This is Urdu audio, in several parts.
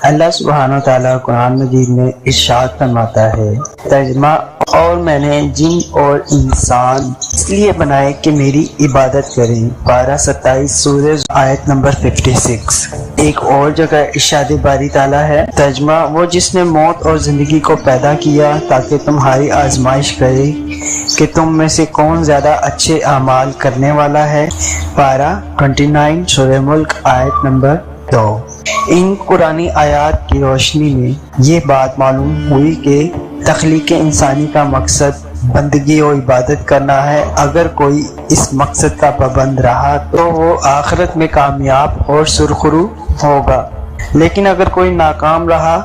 اللہ سبحانہ و تعالیٰ قرآن مجید میں ارشاد فرماتا ہے، ترجمہ: اور میں نے جن اور انسان اس لیے بنائے کہ میری عبادت کریں، پارہ 27 سورہ آیت نمبر 56۔ ایک اور جگہ ارشاد باری تعالیٰ ہے، ترجمہ: وہ جس نے موت اور زندگی کو پیدا کیا تاکہ تمہاری آزمائش کرے کہ تم میں سے کون زیادہ اچھے اعمال کرنے والا ہے، پارہ 29 سورہ ملک آیت نمبر 2۔ ان قرآنی آیات کی روشنی میں یہ بات معلوم ہوئی کہ تخلیق انسانی کا مقصد بندگی و عبادت کرنا ہے۔ اگر کوئی اس مقصد کا پابند رہا تو وہ آخرت میں کامیاب اور سرخرو ہوگا، لیکن اگر کوئی ناکام رہا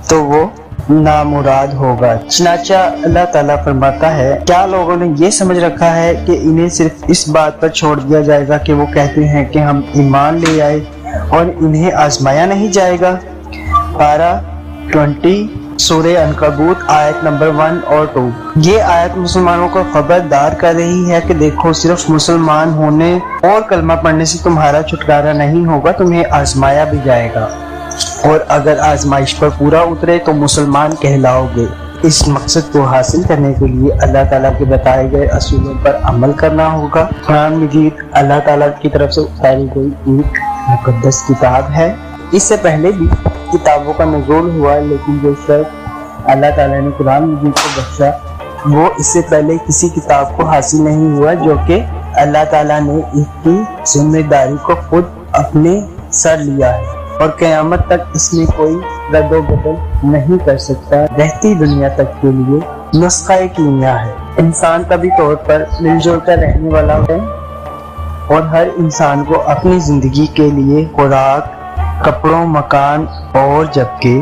تو وہ نامراد ہوگا۔ چنانچہ اللہ تعالیٰ فرماتا ہے، کیا لوگوں نے یہ سمجھ رکھا ہے کہ انہیں صرف اس بات پر چھوڑ دیا جائے گا کہ وہ کہتے ہیں کہ ہم ایمان لے آئے اور انہیں آزمایا نہیں جائے گا، پارہ 20 سورہ عنکبوت آیت نمبر 1 اور 2۔ یہ آیت مسلمانوں کو خبردار کر رہی ہے کہ دیکھو، صرف مسلمان ہونے اور کلمہ پڑھنے سے تمہارا چھٹکارا نہیں ہوگا، تمہیں آزمایا بھی جائے گا، اور اگر آزمائش پر پورا اترے تو مسلمان کہلاؤ گے۔ اس مقصد کو حاصل کرنے کے لیے اللہ تعالیٰ کے بتائے گئے اصولوں پر عمل کرنا ہوگا۔ قرآن مجید اللہ تعالیٰ کی طرف سے اتاری گئی ایک مقدس کتاب ہے۔ اس سے پہلے بھی کتابوں کا نزول ہوا، لیکن جو شخص اللہ تعالیٰ نے قرآن مجید کو بخشا وہ اس سے پہلے کسی کتاب کو حاصل نہیں ہوا، جو کہ اللہ تعالیٰ نے اس کی ذمہ داری کو خود اپنے سر لیا ہے اور قیامت تک اس میں کوئی رد و بدل نہیں کر سکتا۔ رہتی دنیا تک کے لیے نسخہ کیمیا ہے۔ انسان طبی طور پر مل جل کر رہنے والا ہے اور ہر انسان کو اپنی زندگی کے لیے خوراک، کپڑوں، مکان اور جبکہ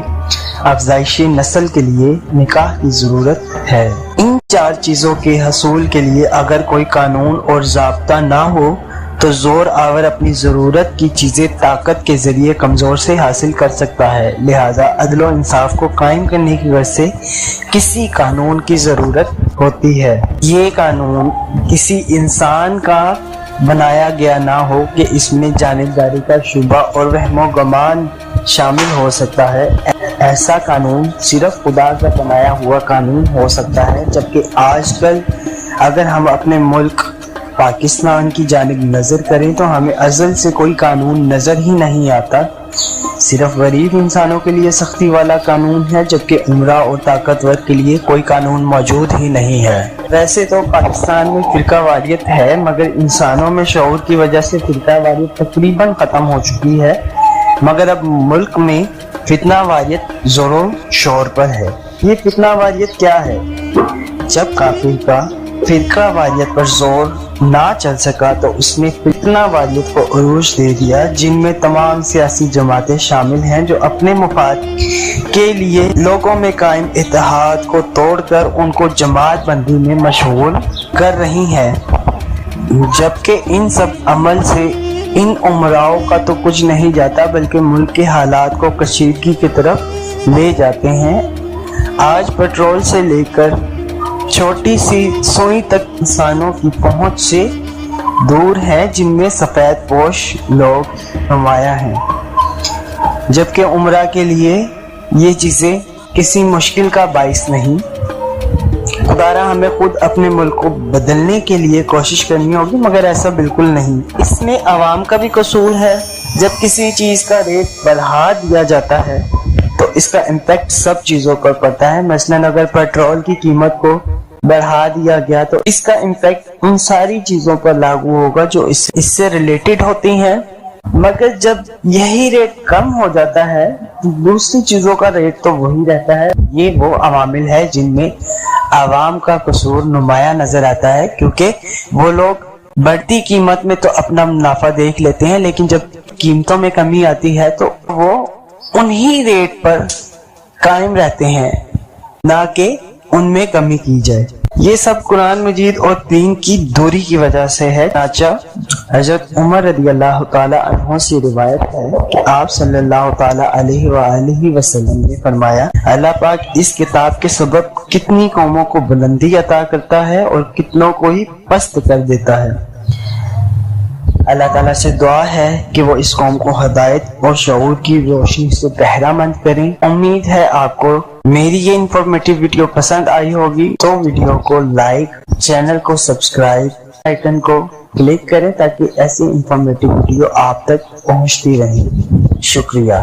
افزائش نسل کے لیے نکاح کی ضرورت ہے۔ ان 4 چیزوں کے حصول کے لیے اگر کوئی قانون اور ضابطہ نہ ہو تو زور آور اپنی ضرورت کی چیزیں طاقت کے ذریعے کمزور سے حاصل کر سکتا ہے، لہذا عدل و انصاف کو قائم کرنے کی وجہ سے کسی قانون کی ضرورت ہوتی ہے۔ یہ قانون کسی انسان کا بنایا گیا نہ ہو کہ اس میں جانبداری کا شبہ اور وہم و گمان شامل ہو سکتا ہے۔ ایسا قانون صرف خدا کا بنایا ہوا قانون ہو سکتا ہے، جبکہ آج کل اگر ہم اپنے ملک پاکستان کی جانب نظر کریں تو ہمیں ازل سے کوئی قانون نظر ہی نہیں آتا، صرف غریب انسانوں کے لیے سختی والا قانون ہے، جبکہ عمرہ اور طاقتور کے لیے کوئی قانون موجود ہی نہیں ہے۔ ویسے تو پاکستان میں فرقہ واریت ہے، مگر انسانوں میں شعور کی وجہ سے فرقہ واریت تقریباً ختم ہو چکی ہے، مگر اب ملک میں فتنہ واریت زور و شور پر ہے۔ یہ فتنہ واریت کیا ہے؟ جب کافر کا فرقہ واریت پر زور نہ چل سکا تو اس نے فتنہ واریت کو عروج دے دیا، جن میں تمام سیاسی جماعتیں شامل ہیں جو اپنے مفاد کے لیے لوگوں میں قائم اتحاد کو توڑ کر ان کو جماعت بندی میں مشغول کر رہی ہیں، جبکہ ان سب عمل سے ان عمراؤں کا تو کچھ نہیں جاتا بلکہ ملک کے حالات کو کشیدگی کی طرف لے جاتے ہیں۔ آج پیٹرول سے لے کر چھوٹی سی سوئی تک انسانوں کی پہنچ سے دور ہے، جن میں سفید پوش لوگ نمایاں ہیں، جبکہ عمرہ کے لیے یہ چیزیں کسی مشکل کا باعث نہیں۔ خدارا ہمیں خود اپنے ملک کو بدلنے کے لیے کوشش کرنی ہوگی، مگر ایسا بالکل نہیں۔ اس میں عوام کا بھی قصور ہے۔ جب کسی چیز کا ریٹ بڑھا دیا جاتا ہے تو اس کا امپیکٹ سب چیزوں پر پڑتا ہے۔ مثلاً اگر پیٹرول کی قیمت کو بڑھا دیا گیا تو اس کا امپیکٹ ان ساری چیزوں پر لاگو ہوگا جو اس سے ریلیٹڈ ہوتی ہیں، مگر جب یہی ریٹ کم ہو جاتا ہے تو دوسری چیزوں کا ریٹ تو وہی رہتا ہے۔ یہ وہ عوامل ہے جن میں عوام کا قصور نمایاں نظر آتا ہے، کیونکہ وہ لوگ بڑھتی قیمت میں تو اپنا منافع دیکھ لیتے ہیں، لیکن جب قیمتوں میں کمی آتی ہے تو وہ انہی ریٹ پر قائم رہتے ہیں، نہ کہ ان میں کمی کی جائے۔ یہ سب قرآن مجید اور دین کی دوری کی وجہ سے ہے۔ چنانچہ حضرت عمر رضی اللہ تعالی عنہ سے روایت ہے کہ آپ صلی اللہ تعالی علیہ وآلہ وسلم نے فرمایا، اللہ پاک اس کتاب کے سبب کتنی قوموں کو بلندی عطا کرتا ہے اور کتنوں کو ہی پست کر دیتا ہے۔ اللہ تعالیٰ سے دعا ہے کہ وہ اس قوم کو ہدایت اور شعور کی روشنی سے بہرہ مند کریں۔ امید ہے آپ کو میری یہ انفارمیٹیو ویڈیو پسند آئی ہوگی، تو ویڈیو کو لائک، چینل کو سبسکرائب، آئیکن کو کلک کریں تاکہ ایسی انفارمیٹیو ویڈیو آپ تک پہنچتی رہیں۔ شکریہ۔